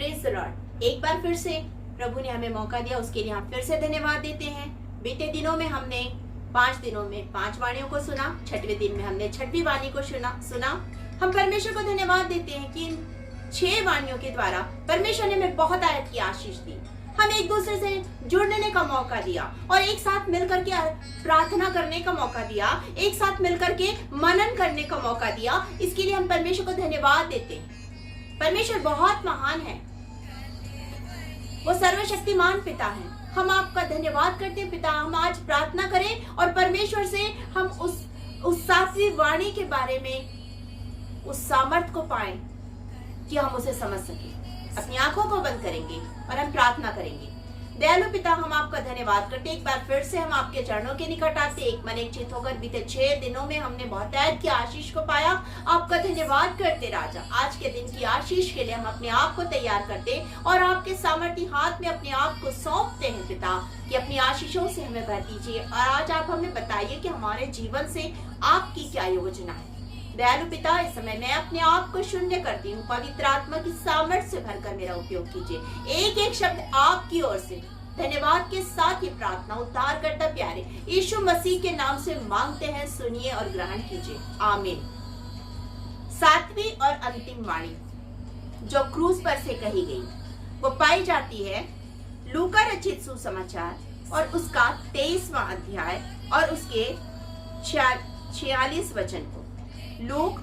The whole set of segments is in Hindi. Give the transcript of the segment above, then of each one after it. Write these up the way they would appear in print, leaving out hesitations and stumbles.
Praise the Lord. एक बार फिर से प्रभु ने हमें मौका दिया, उसके लिए हम फिर से धन्यवाद देते हैं। बीते दिनों में हमने 5 दिनों में 5 वाणियों को सुना, 6वें दिन में हमने 6वीं वाणी को सुना। हम परमेश्वर को धन्यवाद देते हैं कि इन 6 वाणियों के द्वारा परमेश्वर ने हमें बहुत आयत की आशीष दी, हमें एक दूसरे से जुड़ने का मौका दिया और एक साथ मिलकर के प्रार्थना करने का मौका दिया, एक साथ मिलकर के मनन करने का मौका दिया। इसके लिए हम परमेश्वर को धन्यवाद देते हैं। परमेश्वर बहुत महान है, वो सर्वशक्तिमान पिता है। हम आपका धन्यवाद करते हैं पिता। हम आज प्रार्थना करें और परमेश्वर से हम उस 7वीं वाणी के बारे में उस सामर्थ को पाएं कि हम उसे समझ सकें। अपनी आंखों को बंद करेंगे और हम प्रार्थना करेंगे। दयालु पिता, हम आपका धन्यवाद करते। एक बार फिर से हम आपके चरणों के निकट आते, एक मन एक चित होकर बीते 6 दिनों में हमने बहुतायत की आशीष को पाया। आपका धन्यवाद करते राजा। आज के दिन की आशीष के लिए हम अपने आप को तैयार करते और आपके सामर्थी हाथ में अपने आप को सौंपते हैं पिता, कि अपनी आशीषों से हमें भर दीजिए। और आज आप हमें बताइए कि हमारे जीवन से आपकी क्या योजना है। दयालु पिता, इस समय मैं अपने आप को शून्य करती हूँ। पवित्र आत्मा की सामर्थ्य से भरकर मेरा उपयोग कीजिए। एक एक शब्द आपकी ओर से धन्यवाद के साथ ये प्रार्थना उद्धार करता प्यारे यीशु मसीह के नाम से मांगते हैं, सुनिए और ग्रहण कीजिए, आमीन। 7वीं और अंतिम वाणी जो क्रूस पर से कही गई वो पाई जाती है लूका रचित सुसमाचार और उसका 23वां अध्याय और उसके 46 वचन को। Luke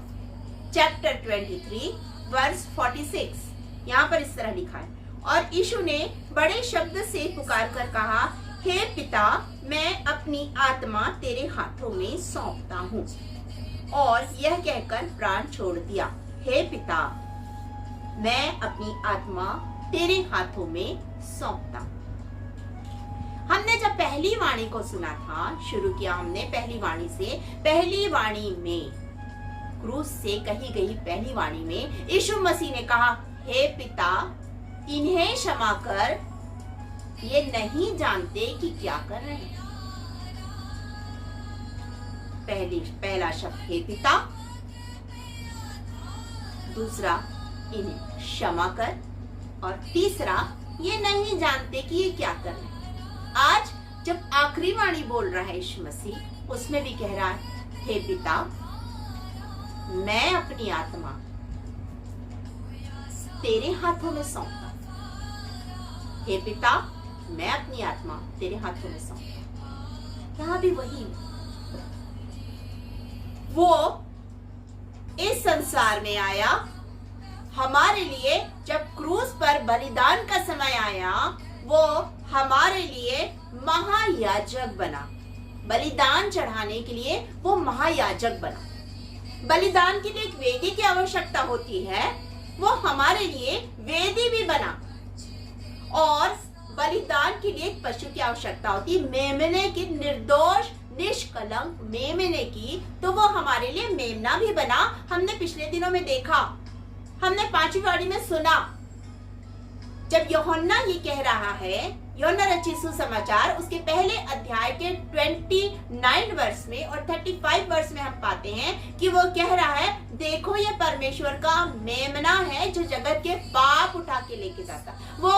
chapter 23 verse 46। यहाँ पर इस तरह लिखा है, और यीशु ने बड़े शब्द से पुकार कर कहा, हे पिता, मैं अपनी आत्मा तेरे हाथों में सौंपता हूँ। और यह कहकर प्राण छोड़ दिया। हे पिता, मैं अपनी आत्मा तेरे हाथों में सौंपता हूँ। हमने जब पहली वाणी को सुना था, शुरू किया हमने पहली वाणी से। पहली वाणी में, क्रूस से कही गई पहली वाणी में यीशु मसीह ने कहा, हे पिता, इन्हें क्षमा कर, ये नहीं जानते कि क्या कर रहे हैं। पहला शब्द हे पिता, दूसरा इन्हें क्षमा कर, और तीसरा ये नहीं जानते कि ये क्या कर रहे हैं। आज जब आखिरी वाणी बोल रहा है यीशु मसीह, उसमें भी कह रहा है, हे पिता, मैं अपनी आत्मा तेरे हाथों में सौंपता हूं। हे पिता, मैं अपनी आत्मा तेरे हाथों में सौंपता हूं। यहां भी वही, वो इस संसार में आया हमारे लिए। जब क्रूस पर बलिदान का समय आया, वो हमारे लिए महायाजक बना। बलिदान चढ़ाने के लिए वो महायाजक बना। बलिदान के लिए एक वेदी की आवश्यकता होती है, वो हमारे लिए वेदी भी बना। और बलिदान के लिए एक पशु की आवश्यकता होती है, मेमने की, निर्दोष निष्कलंक मेमने की, तो वो हमारे लिए मेमना भी बना। हमने पिछले दिनों में देखा, हमने 5वीं वाणी में सुना, जब यूहन्ना ये कह रहा है, यूहन्ना रचित सुसमाचार उसके पहले अध्याय के 29 वर्ष में और 35 वर्ष में हम पाते हैं कि वो कह रहा है, देखो ये परमेश्वर का मेमना है जो जगत के पाप उठा के लेके जाता। वो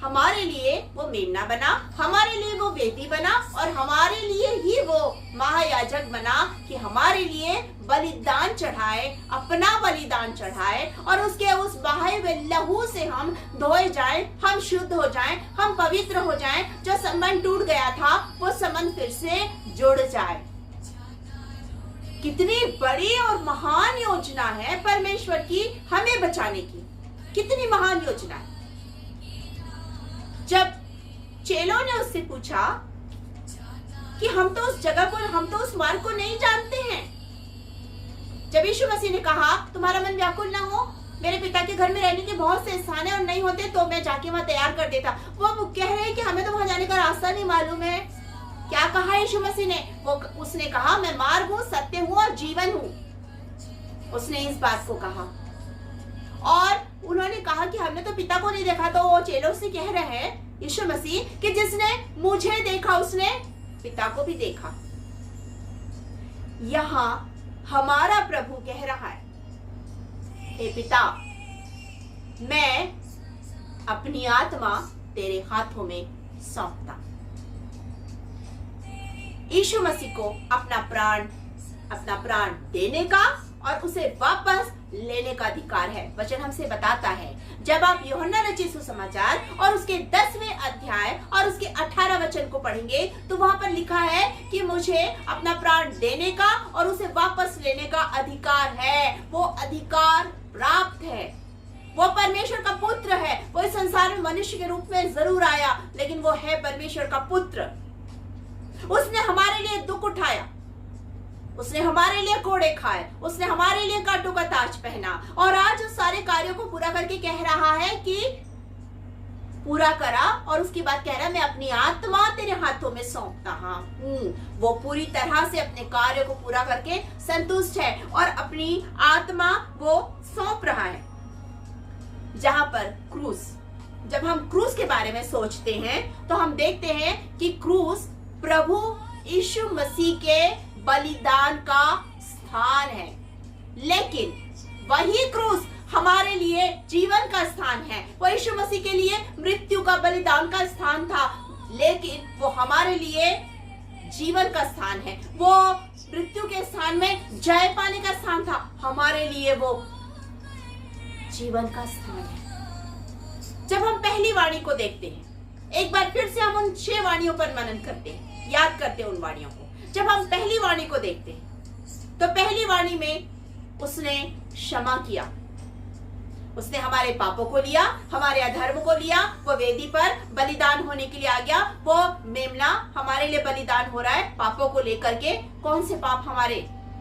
हमारे लिए वो मेमना बना, हमारे लिए वो वेदी बना, और हमारे लिए ही वो महायाजक बना कि हमारे लिए बलिदान चढ़ाए, अपना बलिदान चढ़ाए, और उसके उस बहाए हुए लहू से हम धोए जाएं, हम शुद्ध हो जाएं, हम पवित्र हो जाएं। जो संबंध टूट गया था वो संबंध फिर से जुड़ जाए। कितनी बड़ी और महान योजना है परमेश्वर की हमें बचाने की, कितनी महान योजना है। जब चेलों ने उससे पूछा कि हम तो उस जगह को, हम तो उस मार्ग को नहीं जानते हैं, जब यीशु मसीह ने कहा, तुम्हारा मन व्याकुल ना हो, मेरे पिता के घर में रहने के बहुत से स्थान है, और नहीं होते तो मैं जाके वहां तैयार कर देता। वो कह रहे हैं कि हमें तो वहां जाने का रास्ता नहीं मालूम है। क्या कहा यीशु मसीह ने? उसने कहा, मैं मार्ग हूँ, सत्य हूँ और जीवन हूँ। उसने इस बात को कहा, और उन्होंने कहा कि हमने तो पिता को नहीं देखा। तो वो चेलों से कह रहे हैं यीशु मसीह कि जिसने मुझे देखा उसने पिता को भी देखा। यहाँ हमारा प्रभु कह रहा है, हे पिता, मैं अपनी आत्मा तेरे हाथों में सौंपता। यीशु मसीह को अपना प्राण देने का और उसे वापस लेने का अधिकार है। वचन हमसे बताता है, जब आप यूहन्ना रचित सुसमाचार और उसके 10वें अध्याय और उसके 18 वचन को पढ़ेंगे तो वहां पर लिखा है कि मुझे अपना प्राण देने का और उसे वापस लेने का अधिकार है। वो अधिकार प्राप्त है। वो परमेश्वर का पुत्र है। वो इस संसार में मनुष्य के रूप में जरूर आया, लेकिन वो है परमेश्वर का पुत्र। उसने हमारे लिए दुख उठाया, उसने हमारे लिए कोड़े खाए, उसने हमारे लिए कांटों का ताज पहना और आज उस सारे कार्यों को पूरा करके कह रहा है कि पूरा करा। और उसके बाद कह रहा है, मैं अपनी आत्मा तेरे हाथों में सौंपता हूं। वो पूरी तरह से अपने कार्य को पूरा करके संतुष्ट है और अपनी आत्मा वो सौंप रहा है। जहां पर क्रूस, जब हम क्रूस के बारे में सोचते हैं तो हम देखते हैं कि क्रूस प्रभु यीशु मसीह के बलिदान का स्थान है, लेकिन वही क्रूस हमारे लिए जीवन का स्थान है। वो यीशु मसीह के लिए मृत्यु का बलिदान का स्थान था, लेकिन वो हमारे लिए जीवन का स्थान है। वो मृत्यु के स्थान में जय पाने का स्थान था, हमारे लिए वो जीवन का स्थान है। जब हम पहली वाणी को देखते हैं, एक बार फिर से हम उन 6 वाणियों पर मनन करते हैं, याद करते हैं उन वाणियों को। जब हम पहली वाणी को देखते हैं तो पहली वाणी में उसने क्षमा किया, उसने हमारे पापों को लिया, हमारे अधर्म को लिया। वो वेदी पर बलिदान होने के लिए आ गया। वो मेमना हमारे लिए बलिदान हो रहा है पापों को लेकर के। कौन से पाप?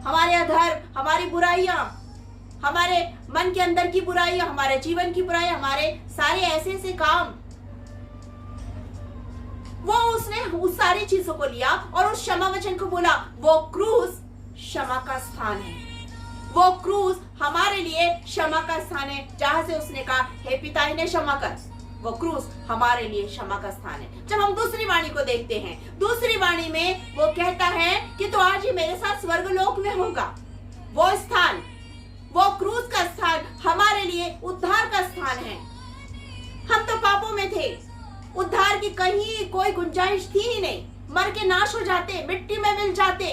हमारे अधर्म, हमारी बुराइयां, हमारे मन के अंदर की बुराइयां, हमारे जीवन की बुराइयां, हमारे सारे ऐसे काम। वो उसने उस सारी चीजों को लिया और उस क्षमा वचन को बोला। वो क्रूस क्षमा का स्थान है। वो क्रूस हमारे लिए क्षमा का स्थान है, जहां से उसने कहा, हे पिता इन्हें क्षमा कर। वो क्रूस हमारे लिए क्षमा का स्थान है। जब हम दूसरी वाणी को देखते हैं, दूसरी वाणी में वो कहता है कि तो आज ही मेरे साथ स्वर्गलोक में होगा। वो स्थान, वो क्रूस का स्थान हमारे लिए उद्धार का स्थान है। हम तो पापों में थे, उद्धार की कहीं कोई गुंजाइश थी ही नहीं। मर के नाश हो जाते, मिट्टी में मिल जाते।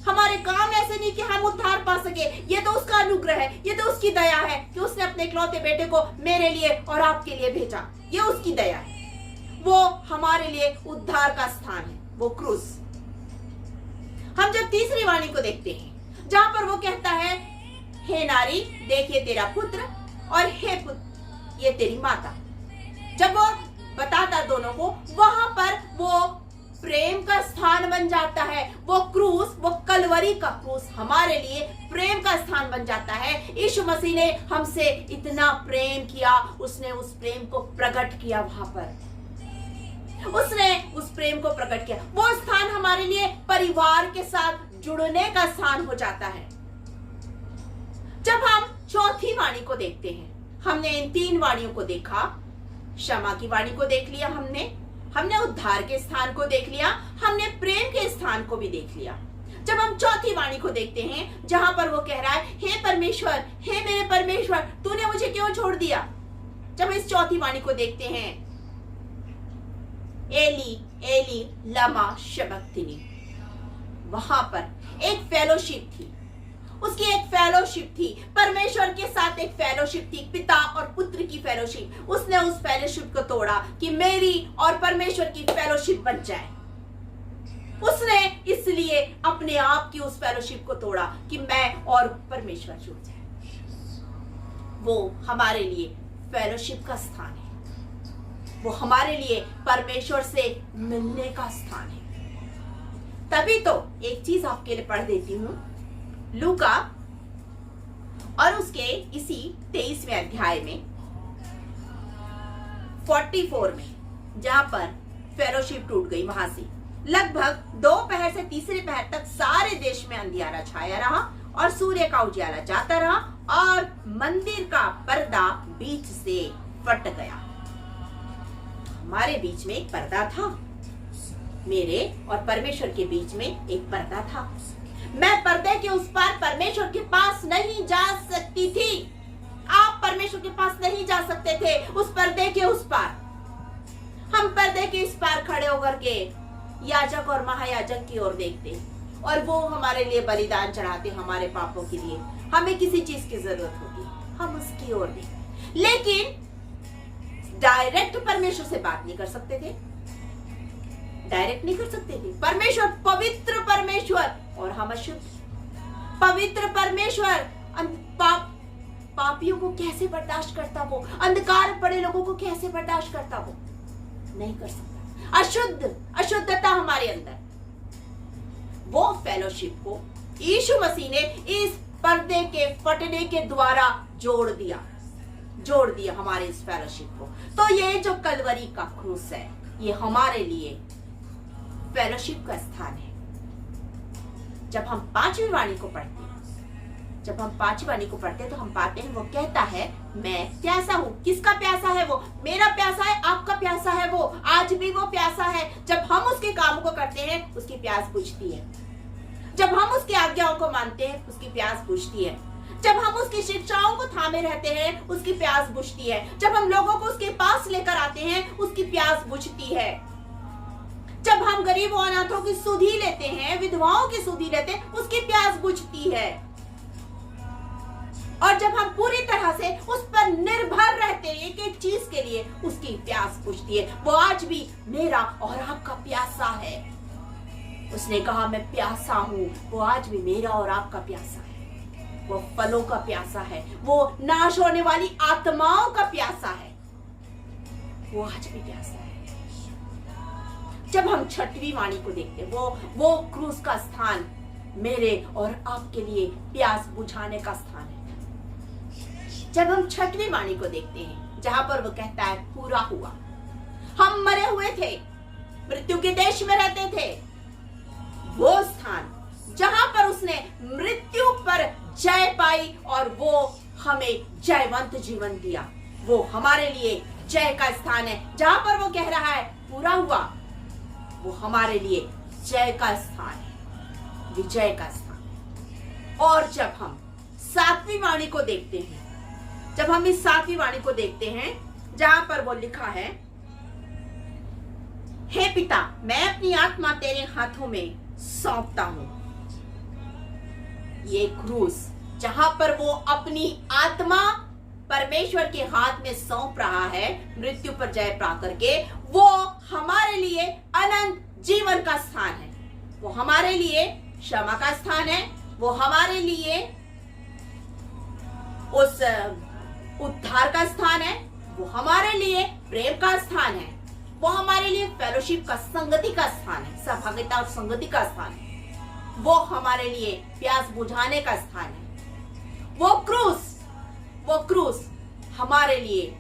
हमारे काम ऐसे नहीं कि हम उद्धार पा सके। ये तो उसका अनुग्रह है, ये तो उसकी दया है कि उसने अपने इकलौते बेटे को मेरे लिए और आपके लिए भेजा। ये उसकी दया है। वो हमारे लिए उद्धार का स्थान है, वो क्रूस। हम जब तीसरी वाणी को देखते हैं, जहां पर वो कहता है, हे नारी देखिए तेरा पुत्र और हे पुत्र ये तेरी माता। जब वो बताता दोनों को, वहां पर वो प्रेम का स्थान बन जाता है। वो क्रूस, वो कलवरी का क्रूस हमारे लिए प्रेम का स्थान बन जाता है। यीशु मसीह ने हमसे इतना प्रेम किया, उसने उस प्रेम को प्रकट किया। वहां पर उसने उस प्रेम को प्रकट किया। वो स्थान हमारे लिए परिवार के साथ जुड़ने का स्थान हो जाता है। जब हम चौथी वाणी को देखते हैं, हमने इन 3 वाणियों को देखा। क्षमा की वाणी को देख लिया, हमने उद्धार के स्थान को देख लिया, हमने प्रेम के स्थान को भी देख लिया। जब हम चौथी वाणी को देखते हैं, जहां पर वो कह रहा है, हे परमेश्वर, हे मेरे परमेश्वर, तूने मुझे क्यों छोड़ दिया। जब इस चौथी वाणी को देखते हैं, एली एली लमा शबक्तनी, वहां पर एक फेलोशिप थी। उसकी एक फेलोशिप थी, परमेश्वर के साथ एक फेलोशिप थी, पिता और पुत्र की फेलोशिप। उसने उस फेलोशिप को तोड़ा कि मेरी और परमेश्वर की फेलोशिप बन जाए। उसने इसलिए अपने आप की उस फेलोशिप को तोड़ा कि मैं और परमेश्वर जुड़ जाए। वो हमारे लिए फेलोशिप का स्थान है। वो हमारे लिए परमेश्वर से मिलने का स्थान है। तभी तो एक चीज आपके लिए पढ़ देती हूं, लूका और उसके इसी 23वें अध्याय में 44 में, जहां पर फेलोशिप टूट गई, वहां से लगभग 2 पहर से तीसरे पहर तक सारे देश में अंधियारा छाया रहा और सूर्य का उजाला जाता रहा और मंदिर का पर्दा बीच से फट गया। हमारे बीच में एक पर्दा था, मेरे और परमेश्वर के बीच में एक पर्दा था। मैं पर्दे के उस पार परमेश्वर के पास नहीं जा सकती थी। आप परमेश्वर यीशु के पास नहीं जा सकते थे, उस पर्दे के उस पार। हम पर्दे के इस पार खड़े होकर के याजक और महायाजक की ओर देखते और वो हमारे लिए बलिदान चढ़ाते, हमारे पापों के लिए। हमें किसी चीज की जरूरत होगी, हम उसकी ओर देखते, लेकिन डायरेक्ट परमेश्वर से बात नहीं कर सकते थे। डायरेक्ट नहीं कर सकते थे। परमेश्वर पवित्र परमेश्वर और हम अशुद्ध। पवित्र परमेश्वर पापियों को कैसे बर्दाश्त करता वो? अंधकार पड़े लोगों को कैसे बर्दाश्त करता वो? नहीं कर सकता। अशुद्धता हमारे अंदर। वो फेलोशिप को यीशु मसीह ने इस पर्दे के फटने के द्वारा जोड़ दिया हमारे इस फेलोशिप को। तो ये जो कलवरी का क्रूस है, ये हमारे लिए फेलोशिप का स्थान है। जब हम पांचवी वाणी को पढ़ते हैं तो हम पाते हैं वो कहता है मैं प्यासा हूं। किसका प्यासा है वो? मेरा प्यासा है, आपका प्यासा है वो। आज भी वो प्यासा है। जब हम उसके काम को करते हैं उसकी प्यास बुझती है। जब हम उसकी आज्ञाओं को मानते हैं उसकी प्यास बुझती है। जब हम उसकी शिक्षाओं को थामे रहते हैं उसकी प्यास बुझती है। जब हम लोगों को उसके पास लेकर आते हैं उसकी प्यास बुझती है। जब हम गरीबों अनाथों की सुधि लेते हैं, विधवाओं की सुधि लेते हैं, उसकी प्यास बुझती है। और जब हम पूरी तरह से उस पर निर्भर रहते हैं एक एक चीज के लिए, उसकी प्यास बुझती है। वो आज भी मेरा और आपका प्यासा है। उसने कहा मैं प्यासा हूं। वो आज भी मेरा और आपका प्यासा है। वो फलों का प्यासा है। वो नाश होने वाली आत्माओं का प्यासा है। वो आज भी प्यासा है। जब हम छठवीं वाणी को देखते हैं, वो क्रूस का स्थान मेरे और आपके लिए प्यास बुझाने का स्थान है। जब हम छठवीं वाणी को देखते हैं जहां पर वो कहता है पूरा हुआ। हम मरे हुए थे, मृत्यु के देश में रहते थे। वो स्थान जहां पर उसने मृत्यु पर जय पाई और वो हमें जयवंत जीवन दिया, वो हमारे लिए जय का स्थान है। जहां पर वो कह रहा है पूरा हुआ, वो हमारे लिए जय का स्थान है, विजय का स्थान है। और जब हम सातवीं वाणी को देखते हैं, जब हम इस सातवीं वाणी को देखते हैं जहां पर वो लिखा है हे पिता मैं अपनी आत्मा तेरे हाथों में सौंपता हूं। ये क्रूस जहां पर वो अपनी आत्मा परमेश्वर के हाथ में सौंप रहा है मृत्यु पर जय पा करके, वो हमारे लिए अनंत जीवन का स्थान है। वो हमारे लिए क्षमा का स्थान है। वो हमारे लिए उस उद्धार का स्थान है। वो हमारे लिए प्रेम का स्थान है। वो हमारे लिए फेलोशिप का, संगति का स्थान है, सहभागिता और संगति का स्थान है। वो हमारे लिए प्यास बुझाने का स्थान है। वो क्रूस हमारे लिए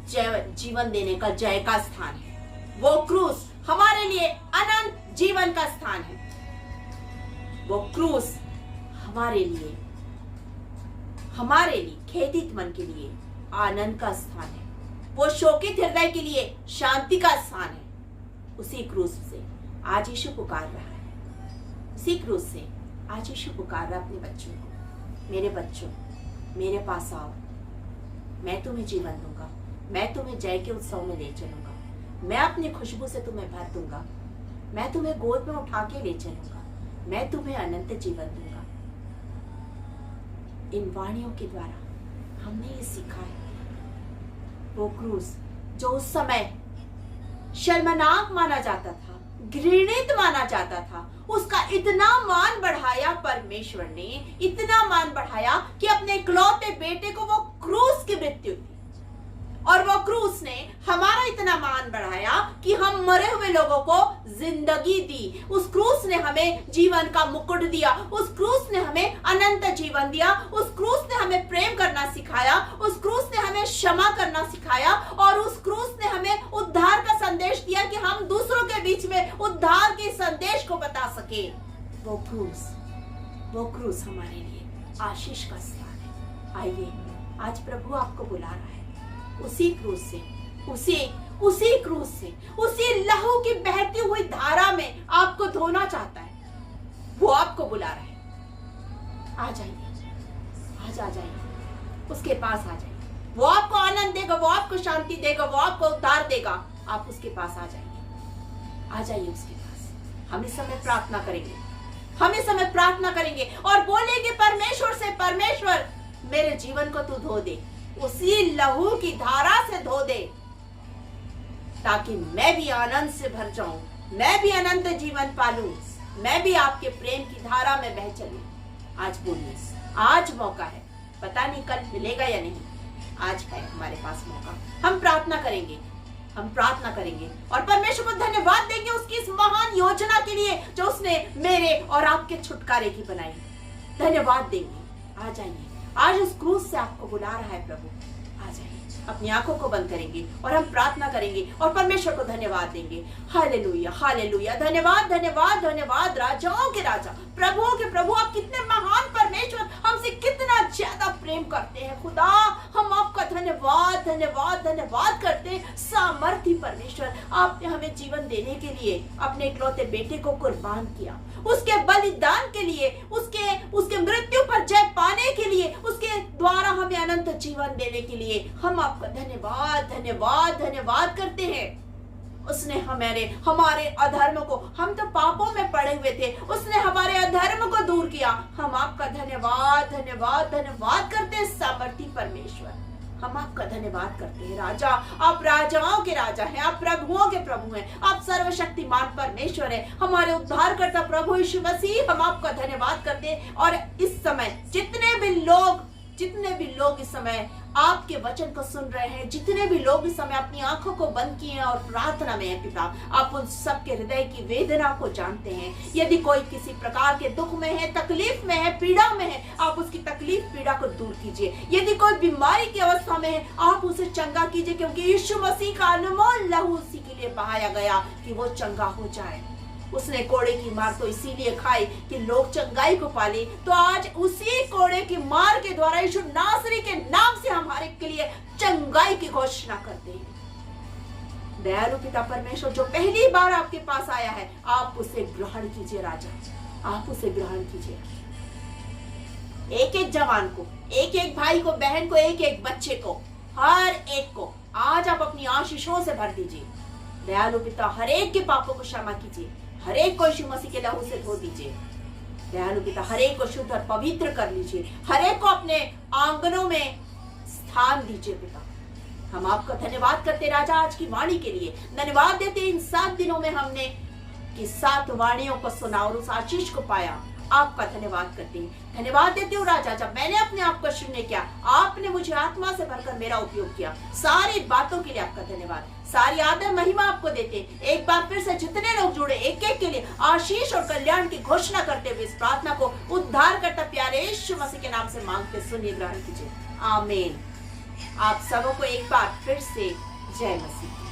जीवन देने का जय का स्थान है। वो क्रूस हमारे लिए अनंत जीवन का स्थान है। वो क्रूस हमारे लिए खेदित मन के लिए आनंद का स्थान है। वो शोकित हृदय के लिए शांति का स्थान है। उसी क्रूस से आज यीशु पुकार रहा है। उसी क्रूस से आज यीशु पुकार रहा अपने बच्चों को, मेरे बच्चों मेरे पास आओ, मैं तुम्हें जीवन दूंगा, मैं तुम्हें जय के उत्सव में ले चलूंगा, मैं अपनी खुशबू से तुम्हें भर दूंगा, मैं तुम्हें गोद में उठा के ले चलूंगा, मैं तुम्हें अनंत जीवन दूंगा। इन वाणियों के द्वारा हमने ये सीखा है। वो क्रूस जो उस समय शर्मनाक माना जाता था, घृणित माना जाता था, उसका इतना मान बढ़ाया परमेश्वर ने, इतना मान बढ़ाया कि अपने इकलौते बेटे को वो क्रूस की मृत्यु दी। और वो क्रूस ने हमारा इतना मान बढ़ाया कि हम मरे हुए लोगों को जिंदगी दी। उस क्रूस ने हमें जीवन का मुकुट दिया। उस क्रूस ने हमें अनंत जीवन दिया। उस क्रूस ने हमें प्रेम करना सिखाया। उस क्रूस ने हमें क्षमा करना सिखाया। और उस क्रूस ने हमें उद्धार का संदेश दिया कि हम दूसरों के बीच में उद्धार के संदेश को बता सके। वो क्रूस हमारे लिए आशीष का स्थान है। आइए, आज प्रभु आपको बुला रहा है। उसी क्रूस से, उसी क्रूस से, उसी लहू की बहती हुई धारा में आपको धोना चाहता है। वो आपको बुला रहा है। आ जाइए, आज आ जाइए, उसके पास आ जाइए। वो आपको आनंद देगा, वो आपको शांति देगा, वो आपको उद्धार देगा। आप उसके पास आ जाइए, आ जाइए उसके पास। हम इस समय प्रार्थना करेंगे, हम इस समय प्रार्थना करेंगे और बोलेंगे परमेश्वर से, परमेश्वर मेरे जीवन को तू धो दे, उसी लहू की धारा से धो दे, ताकि मैं भी आनंद से भर जाऊं, मैं भी अनंत जीवन पालूं, मैं भी आपके प्रेम की धारा में बह चलूं। आज बोलिए, आज मौका है, पता नहीं कल मिलेगा या नहीं, आज है हमारे पास मौका। हम प्रार्थना करेंगे, हम प्रार्थना करेंगे और परमेश्वर को धन्यवाद देंगे उसकी इस महान योजना के लिए जो उसने मेरे और आपके छुटकारे की बनाई। धन्यवाद देंगे। आ जाइए, आज उस क्रूस से आपको बुला रहा है प्रभु। आ जाइए, अपनी आंखों को बंद करेंगे और हम प्रार्थना करेंगे और परमेश्वर को धन्यवाद देंगे। हालेलुया, हालेलुया, धन्यवाद, धन्यवाद, धन्यवाद। राजाओं के राजा, प्रभुओं के प्रभु, आप कितने महान परमेश्वर, हमसे कितना ज्यादा प्रेम करते हैं खुदा। हम आपका धन्यवाद, धन्यवाद, धन्यवाद करते हैं। सामर्थी परमेश्वर, आपने हमें जीवन देने के लिए अपने इकलौते बेटे को कुर्बान किया, उसके बलिदान के लिए, उसके मृत्यु पर जय पाने के लिए, उसके द्वारा हमें अनंत जीवन देने के लिए हम आपका धन्यवाद, धन्यवाद, धन्यवाद करते हैं। उसने हमारे अधर्म को, हम तो पापों में पड़े हुए थे, उसने हमारे अधर्म को दूर किया। हम आपका धन्यवाद, धन्यवाद, धन्यवाद करते हैं। सामर्थी परमेश्वर, हम आपका धन्यवाद करते हैं। राजा, आप राजाओं के राजा हैं, आप प्रभुओं के प्रभु हैं, आप सर्वशक्तिमान परमेश्वर हैं, हमारे उद्धारकर्ता प्रभु यीशु मसीह, हम आपका धन्यवाद करते हैं। और इस समय जितने भी लोग इस समय आपके वचन को सुन रहे हैं, जितने भी लोग इस समय अपनी आंखों को बंद किए हैं और प्रार्थना में है पिता, आप उन सबके हृदय की वेदना को जानते हैं। यदि कोई किसी प्रकार के दुख में है, तकलीफ में है, पीड़ा में है, आप उसकी तकलीफ पीड़ा को दूर कीजिए। यदि कोई बीमारी की अवस्था में है, आप उसे चंगा कीजिए, क्योंकि यीशु मसीह का अनमोल लहू उसी के लिए बहाया गया कि वो चंगा हो जाए। उसने कोड़े की मार तो इसीलिए खाई कि लोग चंगाई को पाले। तो आज उसी कोड़े की मार के द्वारा यीशु नासरी के नाम से हमारे के लिए चंगाई की घोषणा करते हैं। दयालु पिता परमेश्वर, जो पहली बार आपके पास आया है, आप उसे ग्रहण कीजिए राजा, आप उसे ग्रहण कीजिए। एक एक जवान को, एक एक भाई को, बहन को, एक एक बच्चे को, हर एक को आज आप अपनी आशीषों से भर दीजिए। दयालु पिता, हर एक के पापों को क्षमा कीजिए, हर एक को यीशु मसीह के लहू से धो दीजिए। दयालु पिता, हर एक को शुद्ध और पवित्र कर लीजिए, हर एक को अपने आंगनों में स्थान दीजिए पिता। हम आपका धन्यवाद करते राजा आज की वाणी के लिए। धन्यवाद देते इन 7 दिनों में हमने कि 7 वाणियों को सुना और उस आशीष को पाया। आपका धन्यवाद करते हैं। धन्यवाद देते हो राजा, जब मैंने अपने आप को शून्य किया, आपने मुझे आत्मा से भरकर मेरा उपयोग किया। सारी बातों के लिए आपका धन्यवाद, सारी आदर महिमा आपको देते। एक बार फिर से जितने लोग जुड़े, एक एक के लिए आशीष और कल्याण की घोषणा करते हुए इस प्रार्थना को उद्धार करता प्यारे यीशु मसीह के नाम से मांगते सुनिए, ग्रहण कीजिए। आमीन। आप सबों को एक बार फिर से जय मसीह।